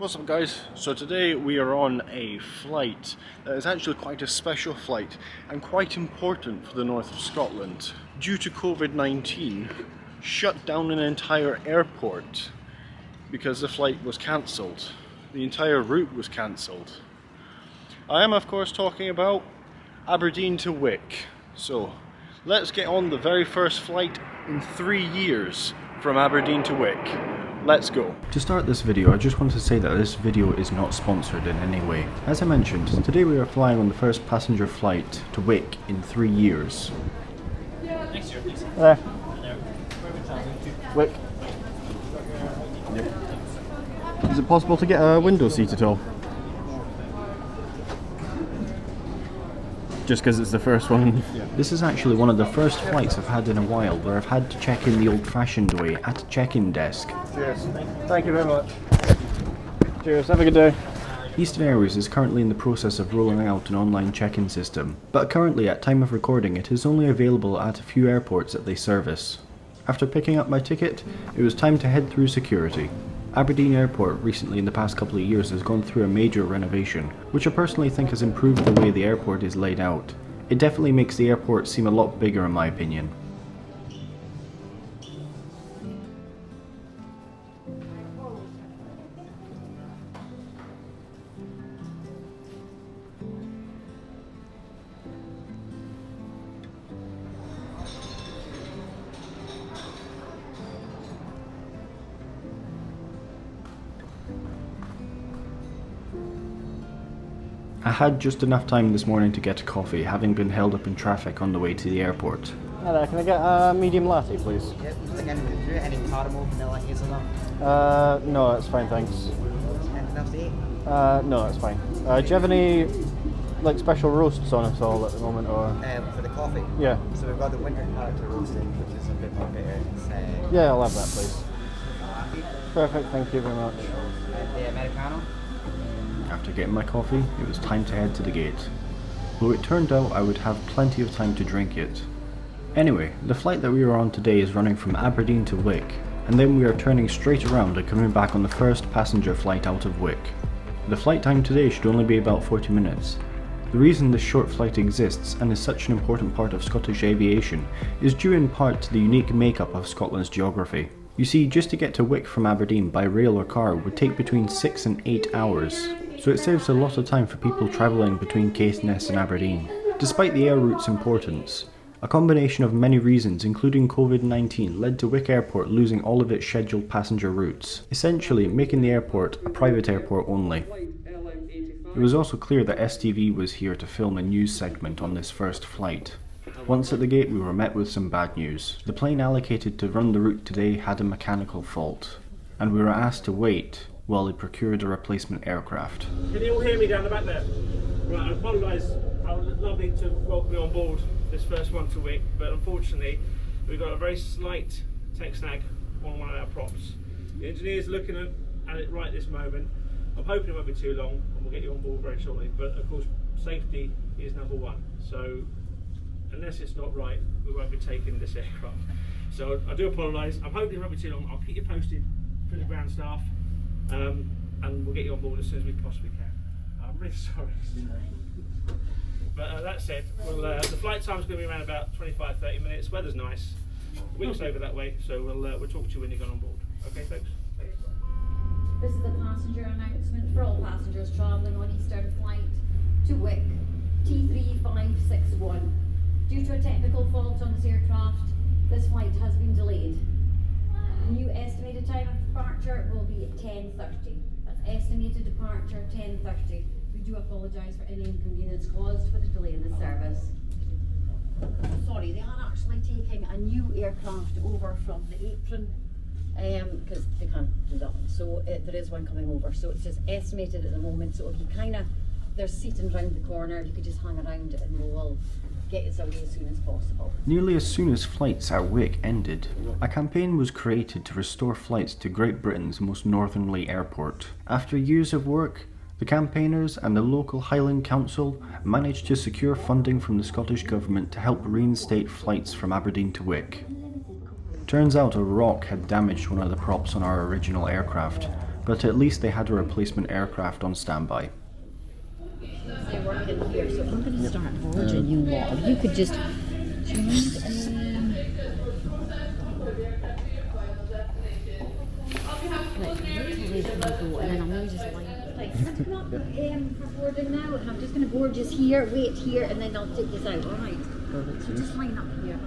What's up guys? So today we are on a flight that is actually quite a special flight and quite important for the north of Scotland. Due to COVID-19, shut down an entire airport because the flight was cancelled. The entire route was cancelled. I am of course talking about Aberdeen to Wick. So let's get on the very first flight in 3 years from Aberdeen to Wick. Let's go. To start this video, I just want to say that this video is not sponsored in any way. As I mentioned, today we are flying on the first passenger flight to Wick in 3 years. Next year, please. There. There. Wick. Yep. Is it possible to get a window seat at all? Just because it's the first one. Yeah. This is actually one of the first flights I've had in a while where I've had to check in the old-fashioned way at a check-in desk. Cheers. Thank you very much. Cheers. Have a good day. Eastern Airways is currently in the process of rolling out an online check-in system, but currently at time of recording it is only available at a few airports that they service. After picking up my ticket, it was time to head through security. Aberdeen Airport recently in the past couple of years has gone through a major renovation, which I personally think has improved the way the airport is laid out. It definitely makes the airport seem a lot bigger in my opinion. I had just enough time this morning to get a coffee, having been held up in traffic on the way to the airport. Hi there, can I get a medium latte please? Yep, any caramel, vanilla, hazelnut? No, that's fine, thanks. Anything else to eat? No, that's fine. Do you have any, like, special roasts on at all at the moment, or? For the coffee? Yeah. So we've got the winter character roasted, which is a bit more bitter. It's, yeah, I'll have that please. Perfect, thank you very much. The Americano? After getting my coffee, it was time to head to the gate. Though it turned out I would have plenty of time to drink it. Anyway, the flight that we are on today is running from Aberdeen to Wick, and then we are turning straight around and coming back on the first passenger flight out of Wick. The flight time today should only be about 40 minutes. The reason this short flight exists and is such an important part of Scottish aviation is due in part to the unique makeup of Scotland's geography. You see, just to get to Wick from Aberdeen by rail or car would take between 6 and 8 hours, so it saves a lot of time for people travelling between Caithness and Aberdeen. Despite the air route's importance, a combination of many reasons including COVID-19 led to Wick Airport losing all of its scheduled passenger routes, essentially making the airport a private airport only. It was also clear that STV was here to film a news segment on this first flight. Once at the gate we were met with some bad news. The plane allocated to run the route today had a mechanical fault, and we were asked to wait while they procured a replacement aircraft. Can you all hear me down the back there? Right, I apologise. I was lovely to welcome you on board this first one to Wick, but unfortunately we've got a very slight tech snag on one of our props. The engineer's looking at it right this moment. I'm hoping it won't be too long and we'll get you on board very shortly, but of course safety is number one. So unless it's not right, we won't be taking this aircraft. So I do apologise. I'm hoping it won't be too long. I'll keep you posted for the ground staff. And we'll get you on board as soon as we possibly can. I'm really sorry. But that said, well, the flight time's going to be around about 25-30 minutes. Weather's nice. Wick's over that way, so we'll talk to you when you get on board. Okay, folks? This is a passenger announcement for all passengers travelling on Eastern flight to Wick, T3561. Due to a technical fault on this aircraft, this flight has been delayed. The new estimated time of departure will be at 10:30. That's estimated departure 10:30. We do apologise for any inconvenience caused for the delay in the service. Sorry, they are actually taking a new aircraft over from the apron because they can't do that one. So there is one coming over. So it's just estimated at the moment. So if you they're seating round the corner, you could just hang around and we'll get us away as soon as possible. Nearly as soon as flights at Wick ended, a campaign was created to restore flights to Great Britain's most northerly airport. After years of work, the campaigners and the local Highland Council managed to secure funding from the Scottish Government to help reinstate flights from Aberdeen to Wick. Turns out a rock had damaged one of the props on our original aircraft, but at least they had a replacement aircraft on standby. They're working here, so I'm going to start boarding you lot. If you could just and then I'm going to just line up. Like, set you up for boarding now, and I'm just going to board just here, wait here, and then I'll take this out. All right. So just line up here.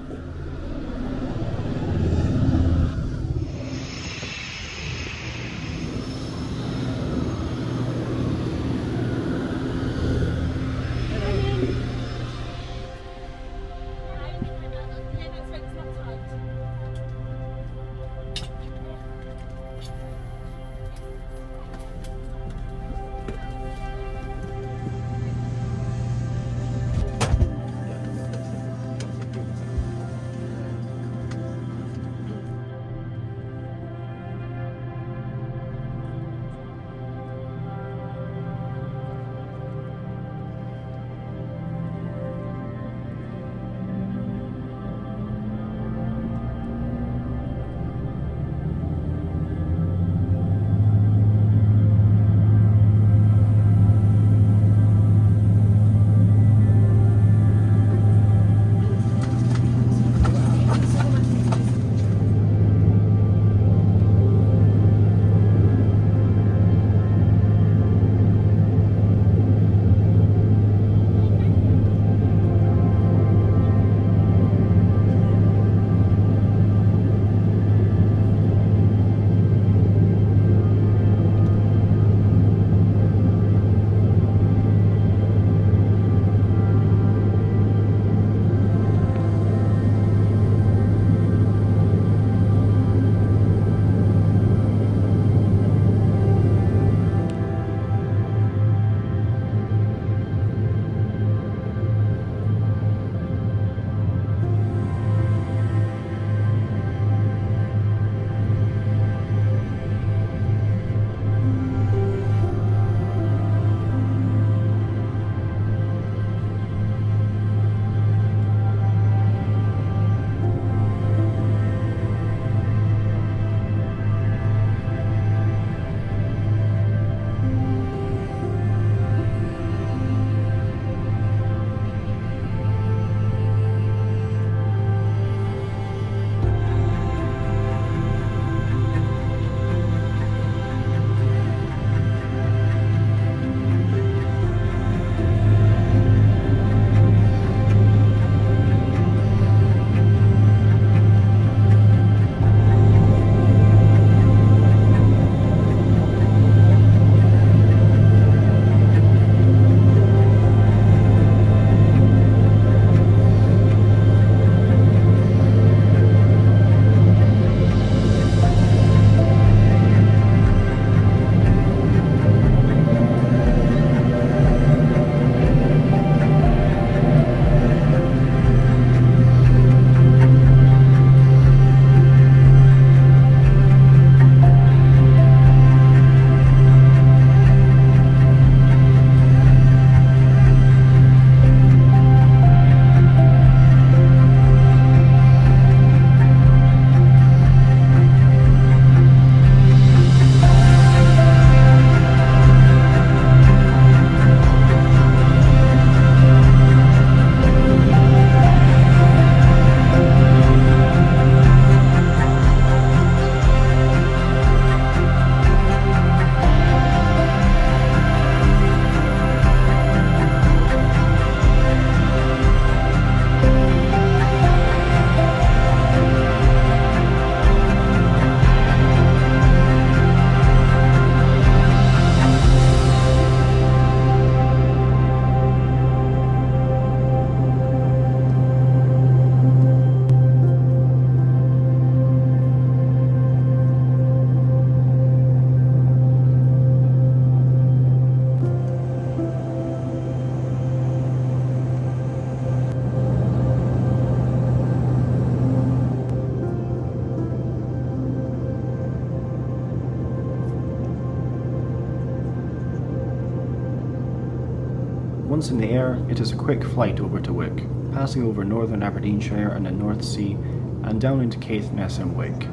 Once in the air, it is a quick flight over to Wick, passing over northern Aberdeenshire and the North Sea, and down into Caithness and Wick.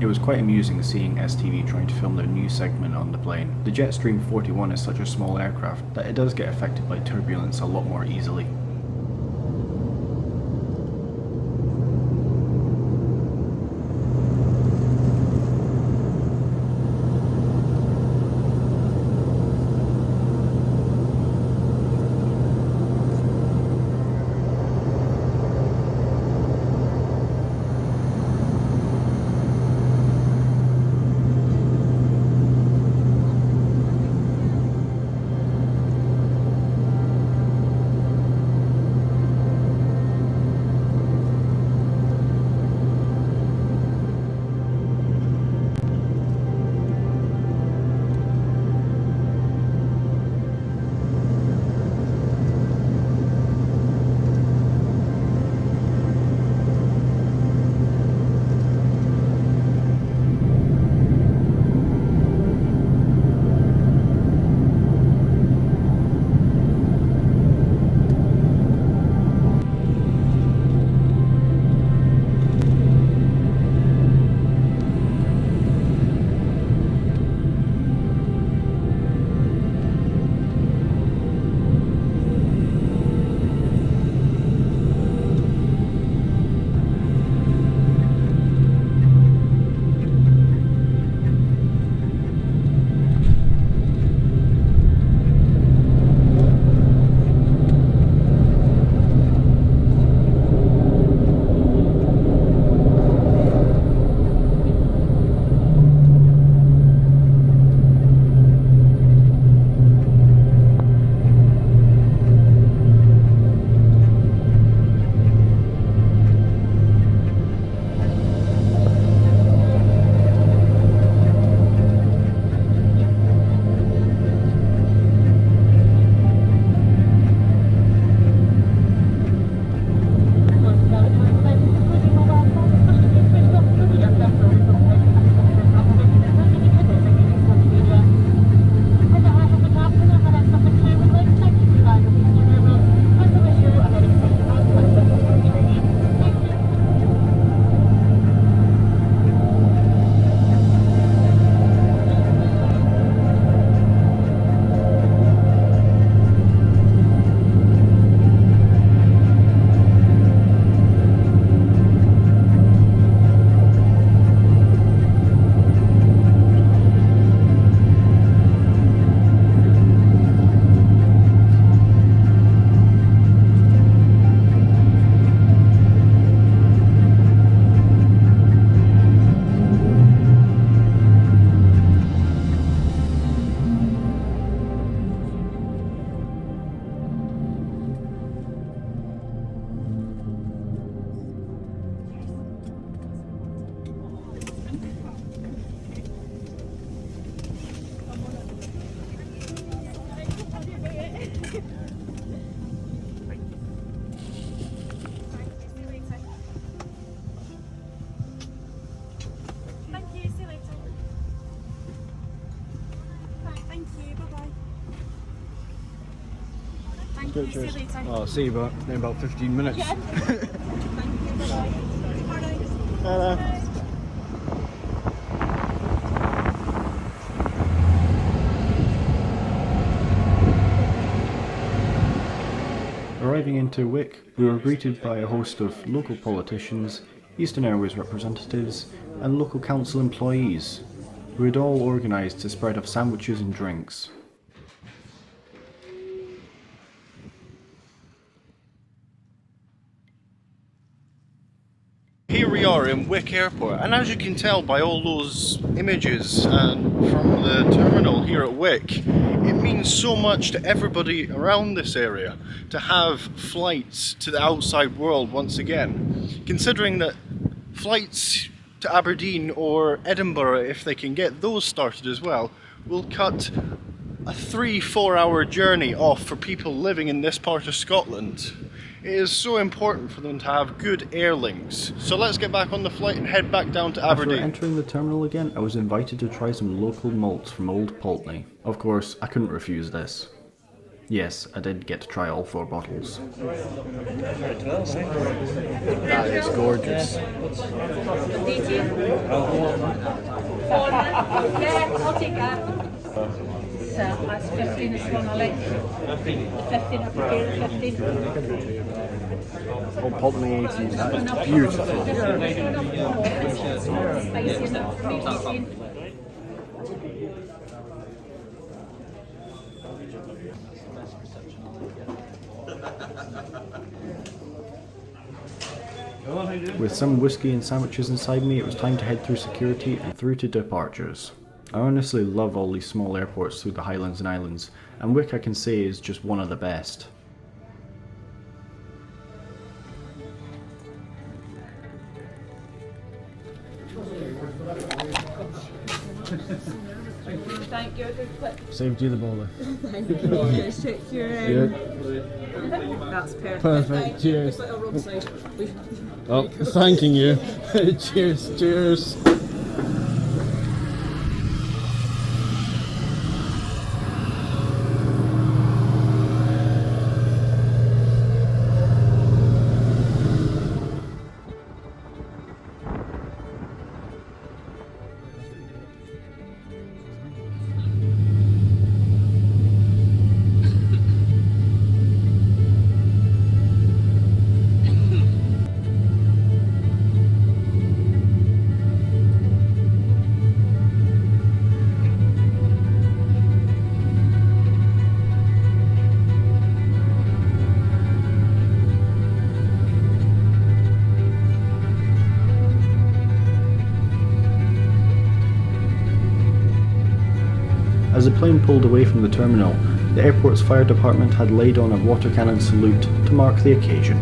It was quite amusing seeing STV trying to film their new segment on the plane. The Jetstream 41 is such a small aircraft that it does get affected by turbulence a lot more easily. Good, cheers. See you later. I'll see you in about 15 minutes. Yeah. Thank you. Bye. Hello. Arriving into Wick, we were greeted by a host of local politicians, Eastern Airways representatives, and local council employees, who had all organised to spread of sandwiches and drinks. Here we are in Wick Airport, and as you can tell by all those images from the terminal here at Wick, it means so much to everybody around this area to have flights to the outside world once again. Considering that flights to Aberdeen or Edinburgh, if they can get those started as well, will cut a 3-4 hour journey off for people living in this part of Scotland. It is so important for them to have good air links. So let's get back on the flight and head back down to Aberdeen. After entering the terminal again, I was invited to try some local malts from Old Pulteney. Of course, I couldn't refuse this. Yes, I did get to try all 4 bottles. That is gorgeous. Yeah, I'll take that. So that's 15 this one, I'll let the 15, I prefer the 15. Oh, pulp me 18, that is beautiful. Spicy enough for me, 18. With some whiskey and sandwiches inside me, it was time to head through security and through to departures. I honestly love all these small airports through the Highlands and Islands, and Wick I can say is just one of the best. Thank you. Saved you the bowler. Thank you. Yes, check your That's perfect. Perfect, cheers. It's like a wrong side. Oh, thanking you. Cheers, cheers. As the plane pulled away from the terminal, the airport's fire department had laid on a water cannon salute to mark the occasion.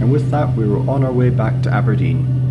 And with that, we were on our way back to Aberdeen.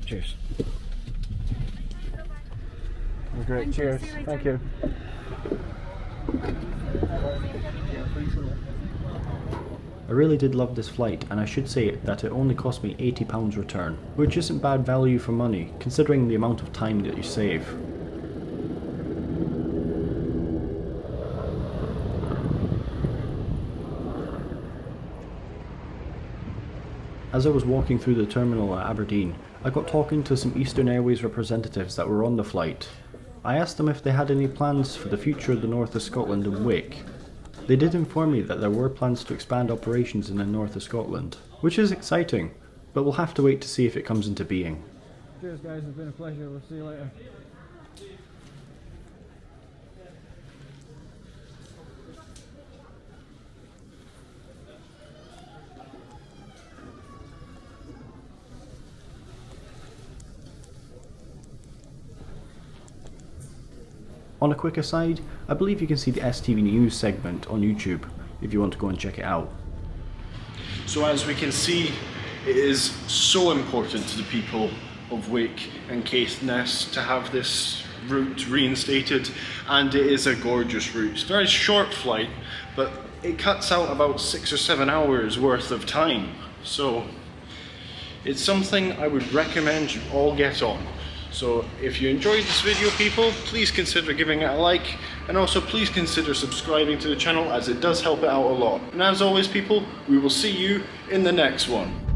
Cheers. Great, cheers. Thank you. I really did love this flight, and I should say that it only cost me £80 return, which isn't bad value for money, considering the amount of time that you save. As I was walking through the terminal at Aberdeen, I got talking to some Eastern Airways representatives that were on the flight. I asked them if they had any plans for the future of the north of Scotland and Wick. They did inform me that there were plans to expand operations in the north of Scotland, which is exciting, but we'll have to wait to see if it comes into being. Cheers guys, it's been a pleasure, we'll see you later. On a quick aside, I believe you can see the STV News segment on YouTube if you want to go and check it out. So as we can see, it is so important to the people of Wick and Caithness to have this route reinstated, and it is a gorgeous route. It's a very short flight, but it cuts out about 6 or 7 hours worth of time. So it's something I would recommend you all get on. So if you enjoyed this video, people, please consider giving it a like, and also please consider subscribing to the channel, as it does help it out a lot. And as always, people, we will see you in the next one.